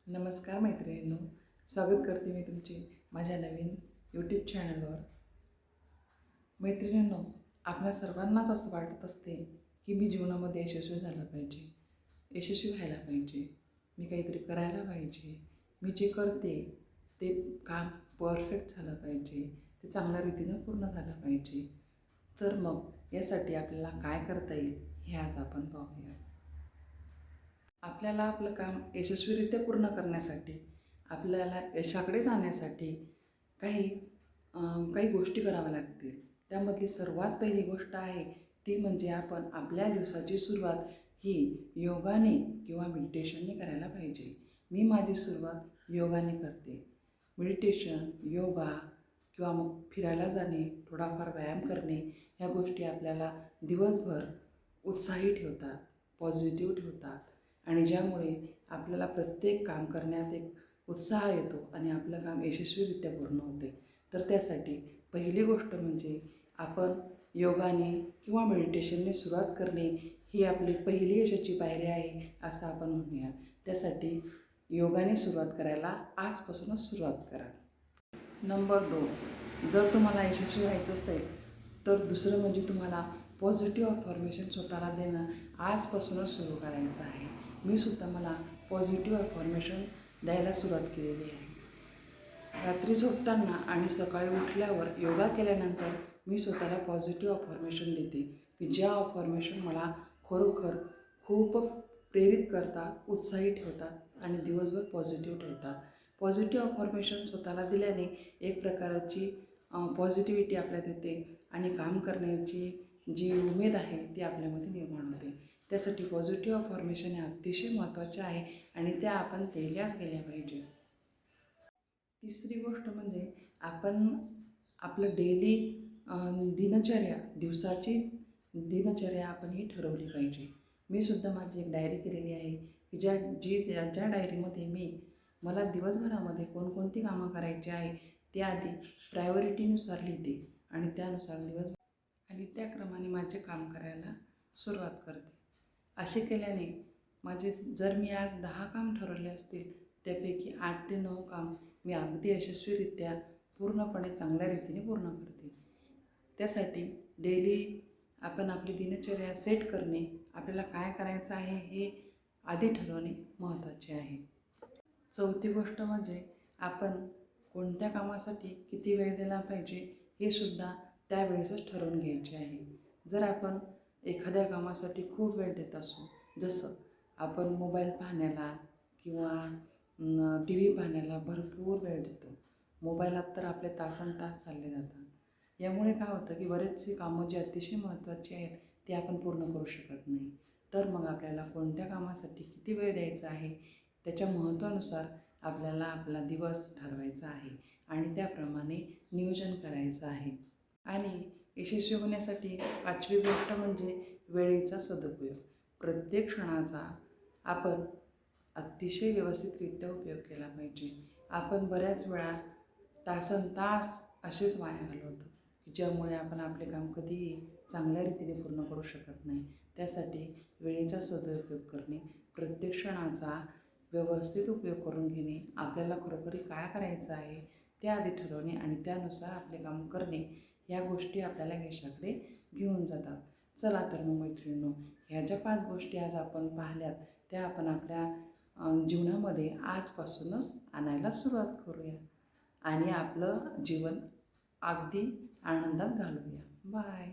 नमस्कार मैत्रिणींनो, स्वागत करते मी तुमचे माझ्या नवीन यूट्यूब चॅनलवर. मैत्रिणींनो, आपल्या सर्वांनाच असं वाटत असते की मी जीवनामध्ये यशस्वी झालं पाहिजे, यशस्वी व्हायला पाहिजे, मी काहीतरी करायला पाहिजे, मी जे करते ते काम परफेक्ट झालं पाहिजे, ते चांगल्या रीतीनं पूर्ण झालं पाहिजे. तर मग यासाठी आपल्याला काय करता येईल हे आज आपण पाहूया. आपल्याला आपलं काम यशस्वीरित्या पूर्ण करण्यासाठी, आपल्याला यशाकडे जाण्यासाठी काही काही गोष्टी कराव्या लागतील. त्यामधली सर्वात पहिली गोष्ट आहे ती म्हणजे आपण आपल्या दिवसाची सुरुवात ही योगाने किंवा मेडिटेशनने करायला पाहिजे. मी माझी सुरुवात योगाने करते. मेडिटेशन, योगा किंवा मग फिरायला जाणे, थोडाफार व्यायाम करणे ह्या गोष्टी आपल्याला दिवसभर उत्साही ठेवतात, पॉझिटिव्ह ठेवतात आणि ज्यामुळे आपल्याला प्रत्येक काम करण्यात एक उत्साह येतो आणि आपलं काम यशस्वीरित्या पूर्ण होते. तर त्यासाठी पहिली गोष्ट म्हणजे आपण योगाने किंवा मेडिटेशनने सुरुवात करणे ही आपली पहिली यशाची पायरी आहे असं आपण म्हणूयात. त्यासाठी योगाने सुरुवात करायला आजपासूनच सुरुवात करा. नंबर 2, जर तुम्हाला यशस्वी व्हायचं असेल तर दुसरं म्हणजे तुम्हाला पॉझिटिव्ह अफर्मेशन स्वतःला देणं आजपासूनच सुरू करायचं आहे. मी सुद्धा मला पॉझिटिव्ह अफर्मेशन द्यायला सुरुवात केलेली आहे. रात्री झोपताना आणि सकाळी उठल्यावर योगा केल्यानंतर मी स्वतःला पॉझिटिव्ह अफर्मेशन देते की ज्या अफर्मेशन मला खरोखर खूप प्रेरित करतात, उत्साही ठेवतात आणि दिवसभर पॉझिटिव्ह ठेवतात. पॉझिटिव्ह अफर्मेशन स्वतःला दिल्याने एक प्रकारची पॉझिटिव्हिटी आपल्यात येते आणि काम करण्याची जी उमेद आहे ती आपल्यामध्ये निर्माण होते. त्यासाठी पॉझिटिव्ह अफर्मेशन हे अतिशय महत्त्वाचे आहे आणि त्या आपण केल्याच गेल्या पाहिजे. तिसरी गोष्ट म्हणजे आपण आपलं डेली दिवसाची दिनचर्या आपण ही ठरवली पाहिजे. मी सुद्धा माझी एक डायरी केलेली आहे की ज्या डायरीमध्ये मला दिवसभरामध्ये कोणकोणती कामं करायची आहे ते आधी प्रायोरिटीनुसार लिहिते आणि त्यानुसार आणि त्या क्रमाने माझे काम करायला सुरुवात करते. असे केल्याने जर मी आज 10 काम ठरवले असतील त्यापैकी 8 ते 9 काम मी अगदी यशस्वीरित्या पूर्णपणे चांगल्या रीतीने पूर्ण करते. त्यासाठी डेली आपण आपली दिनचर्या सेट करणे, आपल्याला काय करायचं आहे हे आधी ठरवणे महत्त्वाचे आहे. चौथी गोष्ट म्हणजे आपण कोणत्या कामासाठी किती वेळ दिला पाहिजे हे सुद्धा त्यावेळेसच ठरवून घ्यायचे आहे. जर आपण एखाद्या कामासाठी खूप वेळ देत असू, जसं आपण मोबाईल पाहण्याला किंवा टी व्ही पाहण्याला भरपूर वेळ देतो, मोबाईलात तर आपले तासनतास चालले जातात. यामुळे काय होतं की बरेचसे कामं जी अतिशय महत्त्वाची आहेत ती आपण पूर्ण करू शकत नाही. तर मग आपल्याला कोणत्या कामासाठी किती वेळ द्यायचा आहे त्याच्या महत्त्वानुसार आपल्याला आपला दिवस ठरवायचा आहे आणि त्याप्रमाणे नियोजन करायचं आहे. आणि यशस्वी होण्यासाठी 5वी गोष्ट म्हणजे वेळेचा सदुपयोग. प्रत्येक क्षणाचा आपण अतिशय व्यवस्थितरित्या उपयोग केला पाहिजे. आपण बऱ्याच वेळा तासनतास असेच वाया घालवतो ज्यामुळे आपण आपले काम कधीही चांगल्या रीतीने पूर्ण करू शकत नाही. त्यासाठी वेळेचा सदुपयोग करणे, प्रत्येक क्षणाचा व्यवस्थित उपयोग करून घेणे, आपल्याला खरोखरी काय करायचं आहे ते आधी ठरवणे आणि त्यानुसार आपले काम करणे ह्या गोष्टी आपल्याला यशाकडे घेऊन जातात. चला तर मग मैत्रिणींनो, ह्या ज्या 5 गोष्टी आज आपण पाहिल्यात त्या आपण आपल्या जीवनामध्ये आजपासूनच आणायला सुरुवात करूया आणि आपलं जीवन अगदी आनंदात घालवूया. बाय.